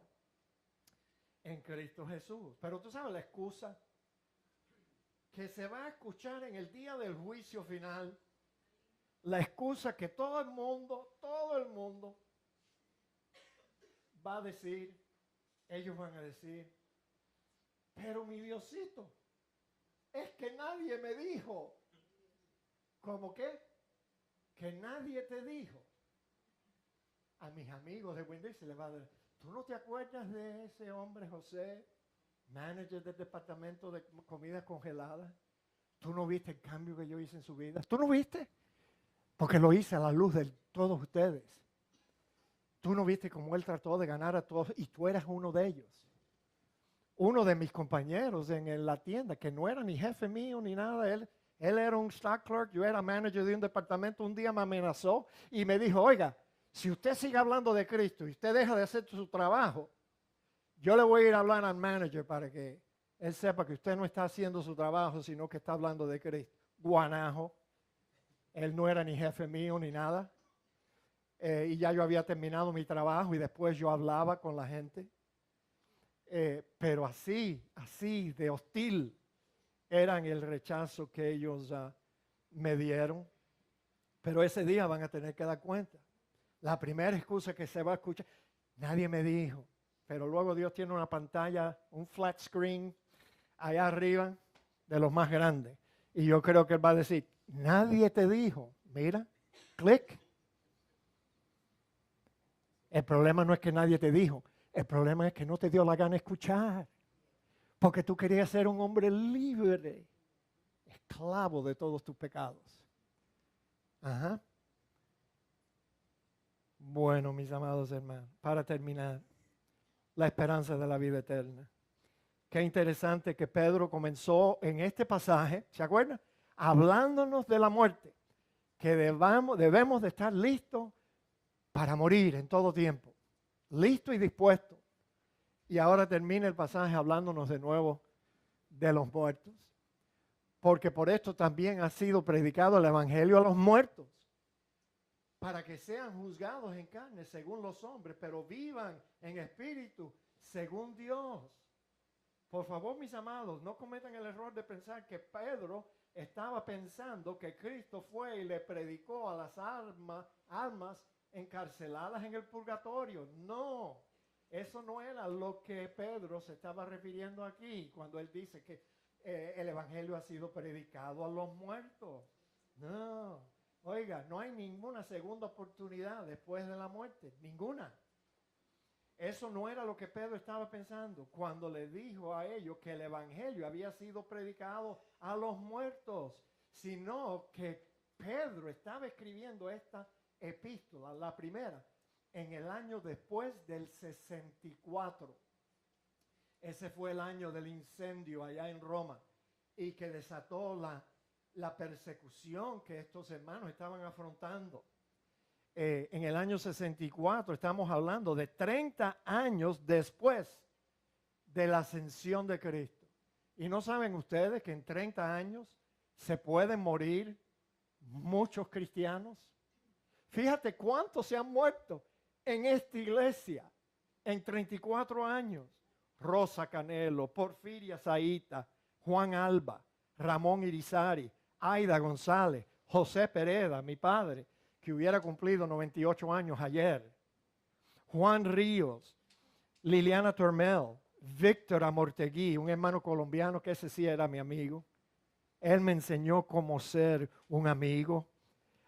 S1: en Cristo Jesús. Pero tú sabes la excusa que se va a escuchar en el día del juicio final. La excusa que todo el mundo va a decir, ellos van a decir, pero mi Diosito, es que nadie me dijo. ¿Cómo qué? Que nadie te dijo. A mis amigos de Windy se les va a decir, ¿tú no te acuerdas de ese hombre José, manager del departamento de comida congelada? ¿Tú no viste el cambio que yo hice en su vida? ¿Tú no viste? Porque lo hice a la luz de todos ustedes. Tú no viste cómo él trató de ganar a todos y tú eras uno de ellos. Uno de mis compañeros en la tienda, que no era ni jefe mío ni nada, él era un stock clerk, yo era manager de un departamento, un día me amenazó y me dijo, oiga, si usted sigue hablando de Cristo y usted deja de hacer su trabajo, yo le voy a ir a hablar al manager para que él sepa que usted no está haciendo su trabajo, sino que está hablando de Cristo. Guanajo. Él no era ni jefe mío ni nada. Y ya yo había terminado mi trabajo y después yo hablaba con la gente. Pero así de hostil eran el rechazo que ellos me dieron. Pero ese día van a tener que dar cuenta. La primera excusa que se va a escuchar, nadie me dijo. Pero luego Dios tiene una pantalla, un flat screen, allá arriba de los más grandes. Y yo creo que Él va a decir, nadie te dijo. Mira, clic. El problema no es que nadie te dijo. El problema es que no te dio la gana escuchar. Porque tú querías ser un hombre libre, esclavo de todos tus pecados. Ajá. Bueno, mis amados hermanos, para terminar, la esperanza de la vida eterna. Qué interesante que Pedro comenzó en este pasaje, ¿se acuerdan? Hablándonos de la muerte, que debemos de estar listos para morir en todo tiempo, listo y dispuesto. Y ahora termina el pasaje hablándonos de nuevo de los muertos, porque por esto también ha sido predicado el evangelio a los muertos, para que sean juzgados en carne según los hombres, pero vivan en espíritu según Dios. Por favor, mis amados, no cometan el error de pensar que Pedro estaba pensando que Cristo fue y le predicó a las almas encarceladas en el purgatorio. No, eso no era lo que Pedro se estaba refiriendo aquí cuando él dice que el evangelio ha sido predicado a los muertos. No. Oiga, no hay ninguna segunda oportunidad después de la muerte, ninguna. Eso no era lo que Pedro estaba pensando cuando le dijo a ellos que el evangelio había sido predicado a los muertos. sino que Pedro estaba escribiendo esta epístola, la primera, en el año después del 64. Ese fue el año del incendio allá en Roma y que desató la persecución que estos hermanos estaban afrontando. En el año 64 estamos hablando de 30 años después de la ascensión de Cristo. Y no saben ustedes que en 30 años se pueden morir muchos cristianos. Fíjate cuántos se han muerto en esta iglesia en 34 años. Rosa Canelo, Porfiria Saíta, Juan Alba, Ramón Irizarry, Aida González, José Pereda, mi padre, que hubiera cumplido 98 años ayer, Juan Ríos, Liliana Tormel, Víctor Amortegui, un hermano colombiano que ese sí era mi amigo. Él me enseñó cómo ser un amigo.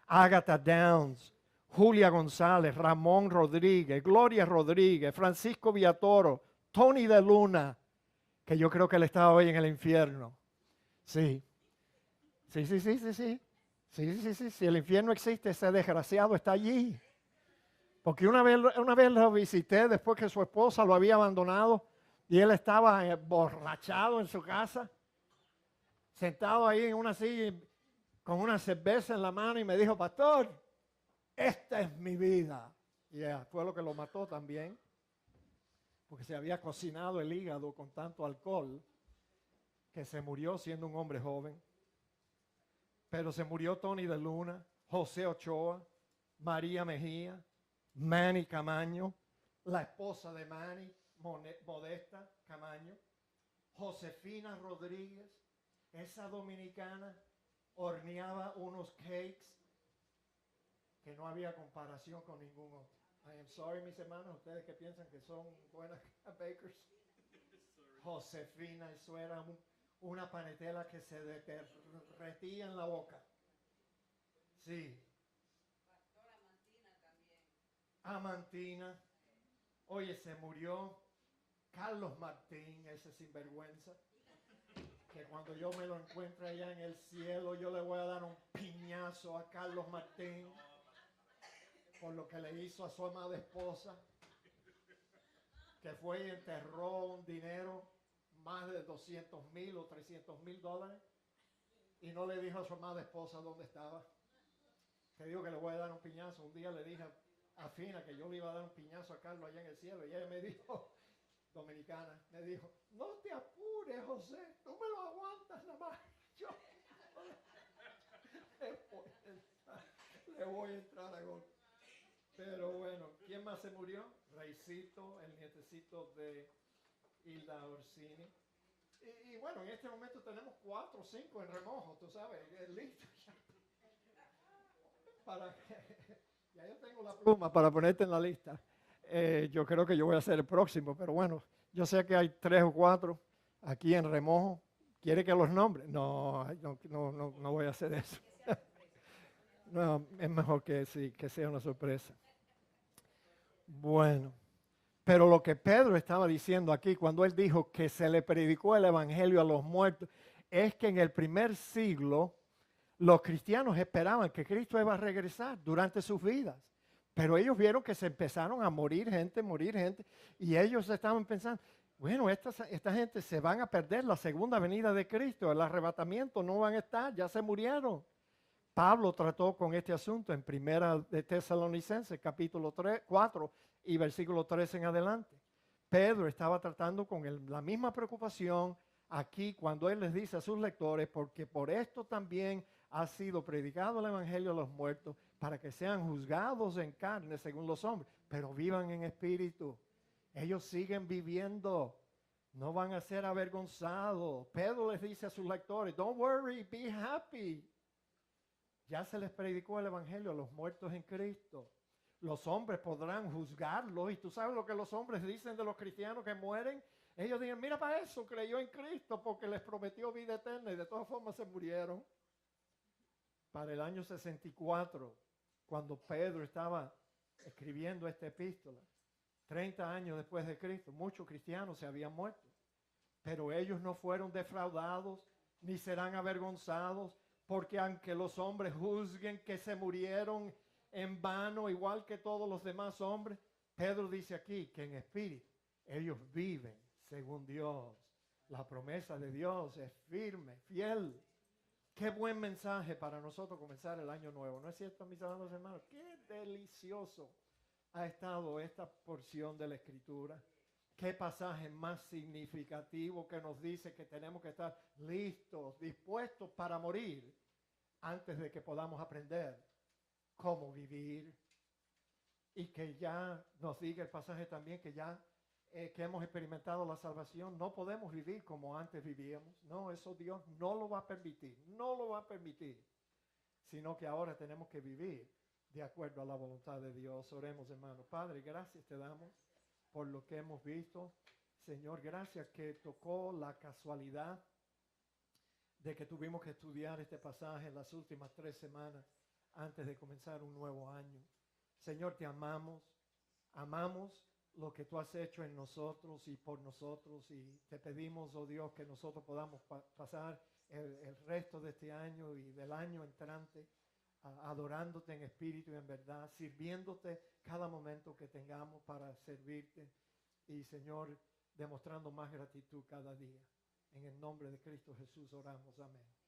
S1: Agatha Downs, Julia González, Ramón Rodríguez, Gloria Rodríguez, Francisco Villatoro, Tony de Luna, que yo creo que él estaba hoy en el infierno. Sí. Si el infierno existe, ese desgraciado está allí. Porque una vez lo visité después que su esposa lo había abandonado y él estaba emborrachado en su casa, sentado ahí en una silla con una cerveza en la mano y me dijo, pastor, esta es mi vida. Y fue lo que lo mató también, porque se había cocinado el hígado con tanto alcohol que se murió siendo un hombre joven. Pero se murió Tony de Luna, José Ochoa, María Mejía, Manny Camaño, la esposa de Manny, Modesta Camaño, Josefina Rodríguez, esa dominicana, horneaba unos cakes que no había comparación con ningún otro. I am sorry, mis hermanos, ustedes que piensan que son buenas bakers. Josefina, eso era una panetela que se derretía en la boca. Sí.
S3: Pastora Amantina también.
S1: Amantina. Oye, se murió Carlos Martín, ese sinvergüenza. Que cuando yo me lo encuentre allá en el cielo, yo le voy a dar un piñazo a Carlos Martín por lo que le hizo a su amada esposa, que fue y enterró un dinero, más de 200,000 o 300,000 dólares, y no le dijo a su amada esposa dónde estaba. Te digo que le voy a dar un piñazo. Un día le dije a Fina que yo le iba a dar un piñazo a Carlos allá en el cielo, y ella me dijo, dominicana, me dijo, no te apures, José, tú me lo aguantas nada más. Yo le voy a entrar a golpe. Pero bueno, ¿quién más se murió? Reycito, el nietecito de Hilda Orsini. Y bueno, en este momento tenemos 4 o 5 en remojo, tú sabes, listo. Ya yo tengo la pluma para ponerte en la lista. Yo creo que yo voy a ser el próximo, pero bueno, yo sé que hay 3 o 4 aquí en remojo. ¿Quiere que los nombre? No voy a hacer eso. No, es mejor que sí, que sea una sorpresa. Bueno, pero lo que Pedro estaba diciendo aquí, cuando él dijo que se le predicó el evangelio a los muertos, es que en el primer siglo los cristianos esperaban que Cristo iba a regresar durante sus vidas. Pero ellos vieron que se empezaron a morir gente, y ellos estaban pensando, bueno, esta gente se van a perder la segunda venida de Cristo, el arrebatamiento, no van a estar, ya se murieron. Pablo trató con este asunto en Primera de Tesalonicenses, capítulo 4 y versículo 3 en adelante. Pedro estaba tratando con la misma preocupación aquí cuando él les dice a sus lectores, porque por esto también ha sido predicado el evangelio a los muertos, para que sean juzgados en carne según los hombres, pero vivan en espíritu. Ellos siguen viviendo, no van a ser avergonzados. Pedro les dice a sus lectores, don't worry, be happy. Ya se les predicó el evangelio a los muertos en Cristo. Los hombres podrán juzgarlos. Y tú sabes lo que los hombres dicen de los cristianos que mueren. Ellos dicen, mira para eso, creyó en Cristo porque les prometió vida eterna y de todas formas se murieron. Para el año 64, cuando Pedro estaba escribiendo esta epístola, 30 años después de Cristo, muchos cristianos se habían muerto. Pero ellos no fueron defraudados ni serán avergonzados, Porque aunque los hombres juzguen que se murieron en vano, igual que todos los demás hombres, Pedro dice aquí que en espíritu ellos viven según Dios. La promesa de Dios es firme, fiel. Qué buen mensaje para nosotros comenzar el año nuevo. ¿No es cierto, mis amados hermanos? Qué delicioso ha estado esta porción de la Escritura. Qué pasaje más significativo que nos dice que tenemos que estar listos, dispuestos para morir antes de que podamos aprender cómo vivir. Y que ya nos diga el pasaje también que ya que hemos experimentado la salvación, no podemos vivir como antes vivíamos. No, eso Dios no lo va a permitir, no lo va a permitir. Sino que ahora tenemos que vivir de acuerdo a la voluntad de Dios. Oremos, hermanos. Padre, gracias te damos por lo que hemos visto. Señor, gracias que tocó la casualidad de que tuvimos que estudiar este pasaje en las últimas 3 semanas antes de comenzar un nuevo año. Señor, te amamos, amamos lo que tú has hecho en nosotros y por nosotros, y te pedimos, oh Dios, que nosotros podamos pasar el resto de este año y del año entrante adorándote en espíritu y en verdad, sirviéndote cada momento que tengamos para servirte y, Señor, demostrando más gratitud cada día. En el nombre de Cristo Jesús oramos. Amén.